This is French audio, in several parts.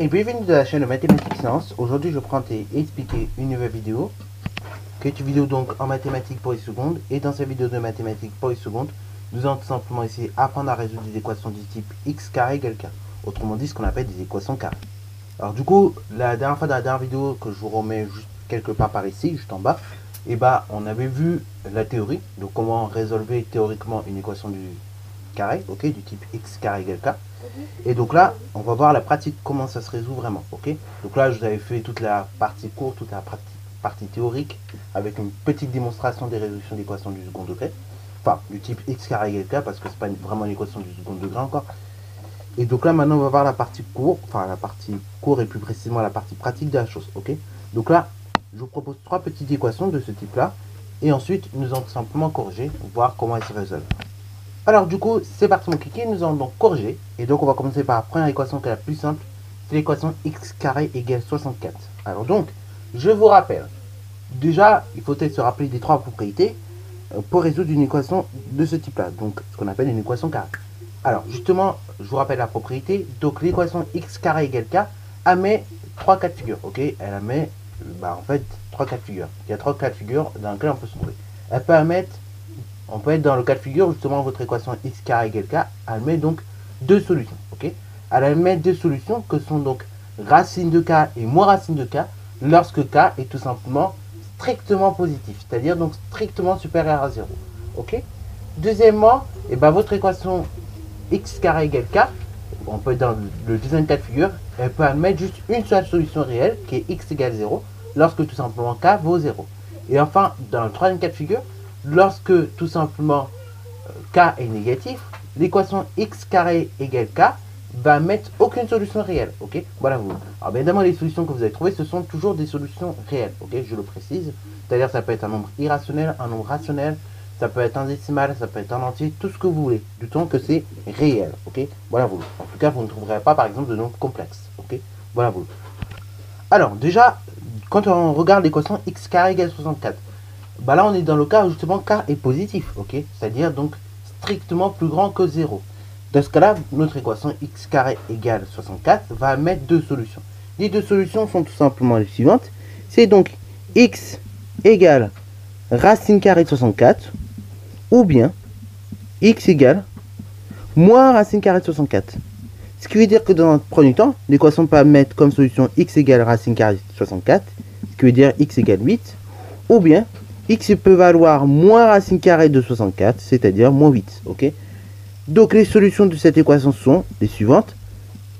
et bienvenue dans la chaîne Mathématiques Sciences. Aujourd'hui je prends et expliquer une nouvelle vidéo qui est une vidéo donc en mathématiques pour les secondes. Et dans cette vidéo de mathématiques pour les secondes, nous allons tout simplement essayer d'apprendre à résoudre des équations du type x carré égale k. Autrement dit, ce qu'on appelle des équations carrées. Alors du coup, la dernière fois dans la dernière vidéo que je vous remets juste quelque part par ici, juste en bas, et bah on avait vu la théorie, donc comment résolver théoriquement une équation du carré, ok, du type x carré égale k. Et donc là, on va voir la pratique, comment ça se résout vraiment, ok. Donc là, je vous avais fait toute la partie courte, toute la partie théorique, avec une petite démonstration des résolutions d'équations du second degré, enfin, du type x carré égale k, parce que c'est pas vraiment une équation du second degré encore. Et donc là, maintenant, on va voir la partie courte, enfin, la partie courte et plus précisément la partie pratique de la chose, ok. Donc là, je vous propose trois petites équations de ce type-là, et ensuite, nous allons tout simplement corriger, voir comment elles se résolvent. Alors du coup, c'est parti mon kiki, nous allons donc corriger. Et donc on va commencer par la première équation qui est la plus simple. C'est l'équation x carré égale 64. Alors donc, je vous rappelle. Déjà, il faut peut-être se rappeler des trois propriétés pour résoudre une équation de ce type-là. Donc ce qu'on appelle une équation carrée. Alors justement, je vous rappelle la propriété. Donc l'équation x carré égale k admet trois cas de figure. Ok, elle admet en fait trois cas de figure. Il y a trois cas de figure dans lesquels on peut se trouver. Elle peut admettre. On peut être dans le cas de figure, justement, votre équation x carré égale k, elle met donc deux solutions, ok. Elle admet deux solutions que sont donc racine de k et moins racine de k, lorsque k est tout simplement strictement positif, c'est-à-dire donc strictement supérieur à 0, ok. Deuxièmement, votre équation x carré égale k, on peut être dans le deuxième cas de figure, elle peut admettre juste une seule solution réelle, qui est x égale 0, lorsque tout simplement k vaut 0. Et enfin, dans le troisième cas de figure, lorsque tout simplement k est négatif, l'équation x carré égale k va mettre aucune solution réelle, ok. Voilà vous. Alors bien évidemment, les solutions que vous avez trouvées, ce sont toujours des solutions réelles, ok, je le précise. C'est-à-dire ça peut être un nombre irrationnel, un nombre rationnel, ça peut être un décimal, ça peut être un entier, tout ce que vous voulez, du temps que c'est réel, ok. Voilà vous. En tout cas, vous ne trouverez pas par exemple de nombres complexes, ok. Voilà vous. Alors déjà, quand on regarde l'équation x carré égale 64, là on est dans le cas où justement k est positif, ok, c'est-à-dire donc strictement plus grand que 0. Dans ce cas-là, notre équation x carré égale 64 va mettre deux solutions. Les deux solutions sont tout simplement les suivantes. C'est donc x égale racine carrée de 64 ou bien x égale moins racine carrée de 64. Ce qui veut dire que dans un premier temps, l'équation peut mettre comme solution x égale racine carrée de 64, ce qui veut dire x égale 8, ou bien x peut valoir moins racine carrée de 64, c'est-à-dire moins 8, ok. Donc les solutions de cette équation sont les suivantes.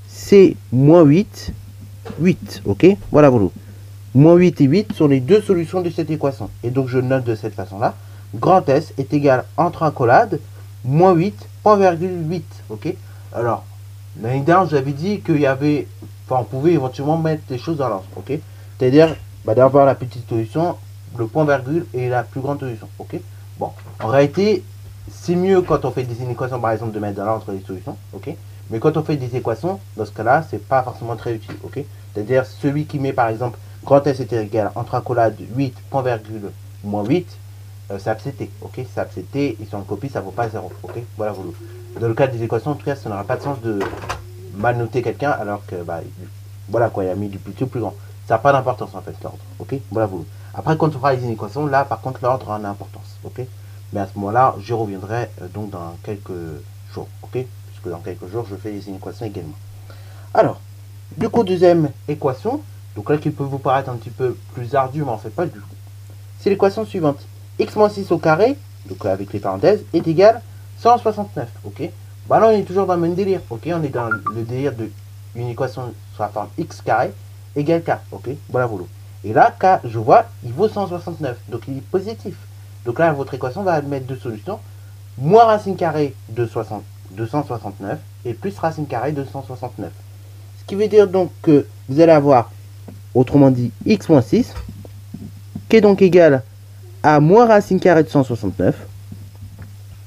C'est moins 8, 8, ok. Voilà, voilà. Moins 8 et 8 sont les deux solutions de cette équation. Et donc je note de cette façon-là. Grand S est égal entre accolade, moins 8, point virgule 8, ok. Alors, l'année dernière, je vous avais dit qu'il y avait, on pouvait éventuellement mettre des choses dans l'ordre, ok. C'est-à-dire, d'avoir la petite solution, le point virgule et la plus grande solution, ok. Bon, en réalité, c'est mieux quand on fait des équations, par exemple, de mettre dans l'ordre les solutions, ok. Mais quand on fait des équations, dans ce cas-là, c'est pas forcément très utile, ok. C'est-à-dire, celui qui met, par exemple, grand S est égal entre accolade 8, point virgule, moins 8, c'est accepté, ok. C'est accepté, et si on copie, ça vaut pas 0, ok. Voilà, voilà. Dans le cas des équations, en tout cas, ça n'aura pas de sens de mal noter quelqu'un, alors que, voilà quoi, il a mis du petit au plus grand. Ça n'a pas d'importance, en fait, l'ordre, ok. Voilà, voilà. Après, quand on fera les inéquations, là, par contre, l'ordre a une importance, ok. Mais à ce moment-là, je reviendrai donc dans quelques jours, ok. Puisque dans quelques jours, je fais les inéquations également. Alors, du coup, deuxième équation, donc là, qui peut vous paraître un petit peu plus ardu, mais en fait pas du tout. C'est l'équation suivante. X moins 6 au carré, donc là, avec les parenthèses, est égal 169, ok. Là, on est toujours dans le même délire, ok. On est dans le délire d'une équation sur la forme x carré égale k, ok. Voilà, voilà. Et là, k, je vois, il vaut 169, donc il est positif. Donc là, votre équation va admettre deux solutions, moins racine carrée de 169 et plus racine carrée de 169. Ce qui veut dire donc que vous allez avoir, autrement dit, x moins 6, qui est donc égal à moins racine carrée de 169,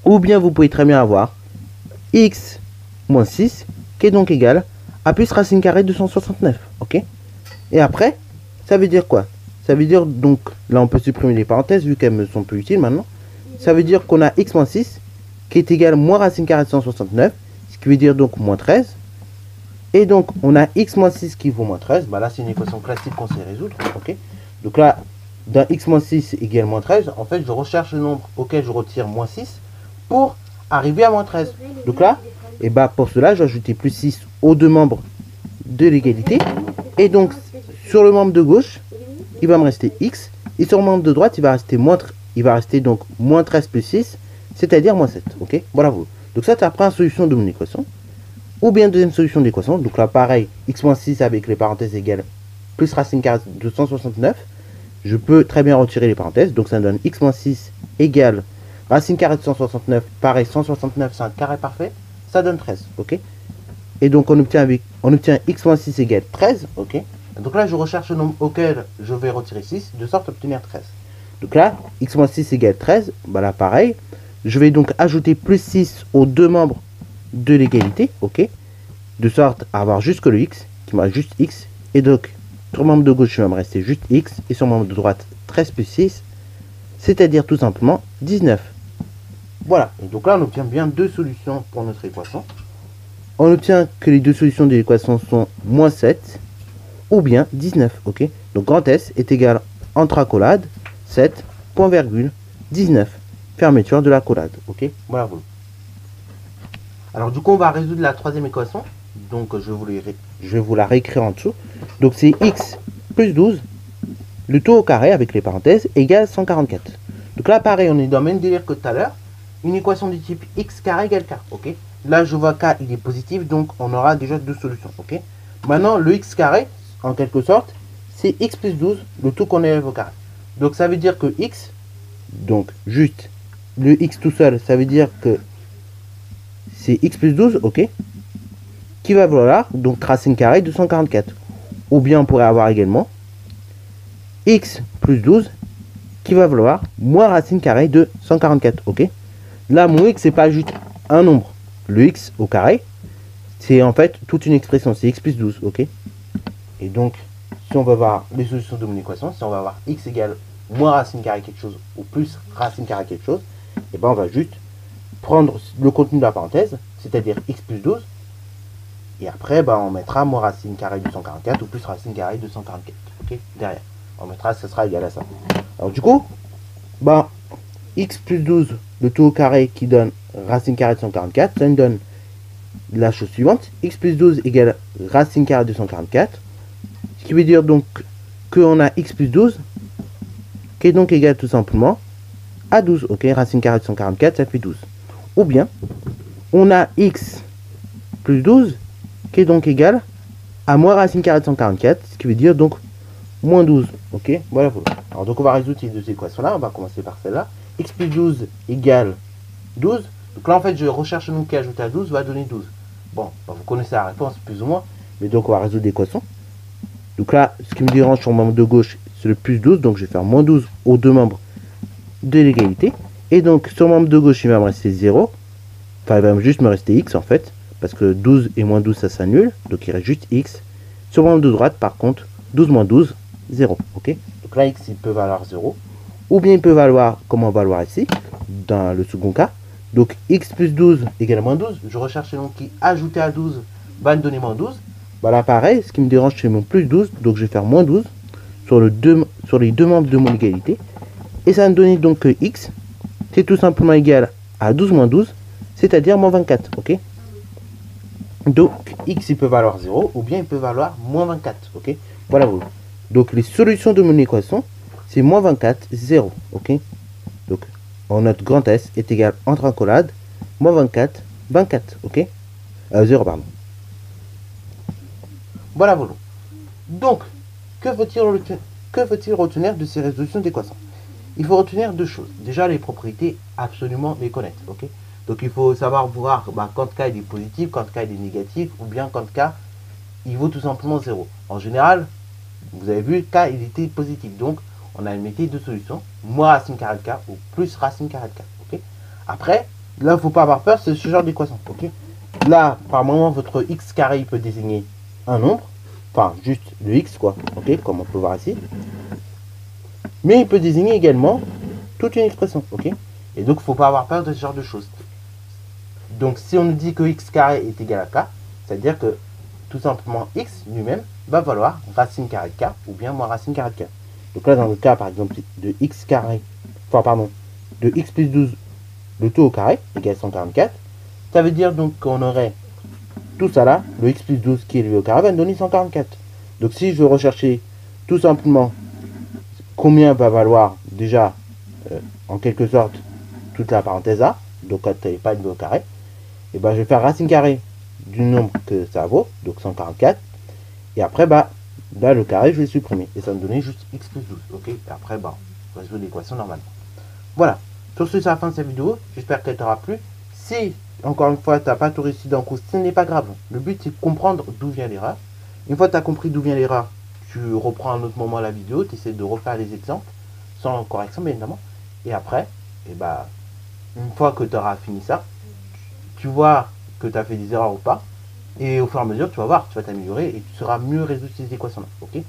ou bien vous pouvez très bien avoir x moins 6, qui est donc égal à plus racine carrée de 169, ok. Et après, ça veut dire quoi? Ça veut dire donc, là on peut supprimer les parenthèses vu qu'elles me sont plus utiles maintenant. Ça veut dire qu'on a x moins 6 qui est égal à moins racine carrée de 169, ce qui veut dire donc moins 13. Et donc, on a x moins 6 qui vaut moins 13. Bah là, c'est une équation classique qu'on sait résoudre. Ok. Donc là, dans x moins 6 égale moins 13, en fait, je recherche le nombre auquel je retire moins 6 pour arriver à moins 13. Donc là, et bah pour cela, j'ai ajouté plus 6 aux deux membres de l'égalité. Et donc, sur le membre de gauche, il va me rester x. Et sur le membre de droite, il va rester donc moins 13 plus 6, c'est-à-dire moins 7. Ok. Voilà. Donc ça, c'est la première solution de mon équation. Ou bien deuxième solution de l'équation. Donc là, pareil, x moins 6 avec les parenthèses égales plus racine carrée de 169. Je peux très bien retirer les parenthèses. Donc ça donne x moins 6 égale racine carrée de 169. Pareil, 169, c'est un carré parfait. Ça donne 13. Ok. Et donc on obtient x moins 6 égale 13. Ok. Donc là, je recherche le nombre auquel je vais retirer 6, de sorte à obtenir 13. Donc là, x moins 6 égale 13. Bah là, pareil. Je vais donc ajouter plus 6 aux deux membres de l'égalité, ok, de sorte à avoir juste que le x, qui me reste juste x, et donc sur le membre de gauche il va me rester juste x, et sur le membre de droite 13 plus 6, c'est-à-dire tout simplement 19. Voilà, et donc là on obtient bien deux solutions pour notre équation. On obtient que les deux solutions de l'équation sont moins 7 ou bien 19, ok. Donc grand S est égal entre accolades 7, point virgule, 19, fermeture de l'accolade, ok. Voilà. Alors du coup, on va résoudre la troisième équation. Donc je vais vous la réécrire en dessous. Donc c'est x plus 12, le tout au carré avec les parenthèses, égale 144. Donc là, pareil, on est dans le même délire que tout à l'heure. Une équation du type x carré égale k. Ok. Là, je vois k, il est positif, donc on aura déjà deux solutions. Ok. Maintenant, le x carré, en quelque sorte, c'est x plus 12, le tout qu'on élève au carré. Donc ça veut dire que x, donc juste le x tout seul, ça veut dire que c'est x plus 12, ok, qui va valoir donc racine carrée de 144. Ou bien on pourrait avoir également x plus 12 qui va valoir moins racine carrée de 144, ok. Là, mon x, c'est pas juste un nombre. Le x au carré, c'est en fait toute une expression, c'est x plus 12, ok. Et donc, si on va voir les solutions de mon équation, si on va voir x égale moins racine carrée quelque chose ou plus racine carrée quelque chose, et ben on va juste prendre le contenu de la parenthèse, c'est-à-dire x plus 12, et après bah, on mettra moins racine carrée de 144 ou plus racine carrée de 144, ok, derrière. On mettra, ce sera égal à ça. Alors du coup, bah, x plus 12, le tout au carré qui donne racine carrée de 144, ça nous donne la chose suivante, x plus 12 égale racine carrée de 144, ce qui veut dire donc qu'on a x plus 12, qui est donc égal tout simplement à 12, ok, racine carrée de 144, ça fait 12. Ou bien, on a x plus 12 qui est donc égal à moins racine carrée de 144, ce qui veut dire donc moins 12. Ok, voilà. Alors donc on va résoudre ces deux équations-là. On va commencer par celle-là. X plus 12 égale 12. Donc là en fait je recherche le nombre qui est ajouté à 12 va donner 12. Bon, bah, vous connaissez la réponse plus ou moins. Mais donc on va résoudre l'équation. Donc là, ce qui me dérange sur le membre de gauche, c'est le plus 12. Donc je vais faire moins 12 aux deux membres de l'égalité. Et donc, sur le membre de gauche, il va me rester 0. Enfin, il va juste me rester x, en fait. Parce que 12 et moins 12, ça s'annule. Donc, il reste juste x. Sur le membre de droite, par contre, 12 moins 12, 0. Ok. Donc là, x, il peut valoir 0. Ou bien, il peut valoir, comme on va valoir ici, dans le second cas. Donc, x plus 12 égale moins 12. Je recherche le nombre qui, ajouté à 12, va me donner moins 12. Bah là, pareil, ce qui me dérange, c'est mon plus 12. Donc, je vais faire moins 12 sur les deux membres de mon égalité. Et ça va me donner donc que x, c'est tout simplement égal à 12 moins 12, c'est-à-dire moins 24, ok. Donc, x, il peut valoir 0, ou bien il peut valoir moins 24, ok. Voilà. Donc, les solutions de mon équation, c'est moins 24, 0, ok. Donc, notre grand S est égal entre accolades, moins 24, 24, ok. 0, pardon. Voilà. Donc, que faut-il retenir de ces résolutions d'équations? Il faut retenir deux choses. Déjà, les propriétés, absolument les connaître. Ok. Donc, il faut savoir voir quand k il est positif, quand k il est négatif, ou bien quand k il vaut tout simplement 0. En général, vous avez vu, k il était positif. Donc, on a émetté deux solutions, moins racine carrée de k ou plus racine carrée de k. Ok. Après, là, il ne faut pas avoir peur, c'est ce genre d'équation. Ok. Là, par moment, votre x carré il peut désigner un nombre, enfin, juste le x, quoi. Ok, comme on peut voir ici. Mais il peut désigner également toute une expression, ok. Et donc, il ne faut pas avoir peur de ce genre de choses. Donc, si on nous dit que x carré est égal à k, c'est-à-dire que tout simplement x lui-même va valoir racine carrée de k ou bien moins racine carrée de k. Donc là, dans le cas par exemple de x carré, enfin pardon, de x plus 12, le tout au carré, égale 144, ça veut dire donc qu'on aurait tout ça là, le x plus 12 qui est élevé au carré va nous donner 144. Donc si je veux rechercher tout simplement combien va valoir déjà en quelque sorte toute la parenthèse a, donc quand elle n'est pas élevé au carré, et ben je vais faire racine carrée du nombre que ça vaut, donc 144, et après bah là le carré je vais le supprimer, et ça va me donner juste x plus 12, ok, et après bah on résout l'équation normalement. Voilà, sur ce c'est la fin de cette vidéo, j'espère qu'elle t'aura plu. Si encore une fois tu n'as pas tout réussi d'un coup, ce n'est pas grave, le but c'est de comprendre d'où vient l'erreur. Une fois que tu as compris d'où vient l'erreur, tu reprends à un autre moment la vidéo, tu essaies de refaire les exemples, sans correction bien évidemment, et après, et bah, une fois que tu auras fini ça, tu vois que tu as fait des erreurs ou pas, et au fur et à mesure tu vas voir, tu vas t'améliorer et tu sauras mieux résoudre ces équations-là, ok?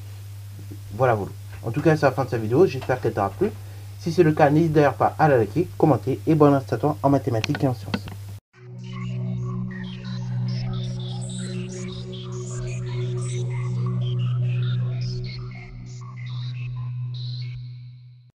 Voilà. En tout cas, c'est la fin de cette vidéo, j'espère qu'elle t'aura plu. Si c'est le cas, n'hésite d'ailleurs pas à la liker, commenter, et bonne installation en mathématiques et en sciences.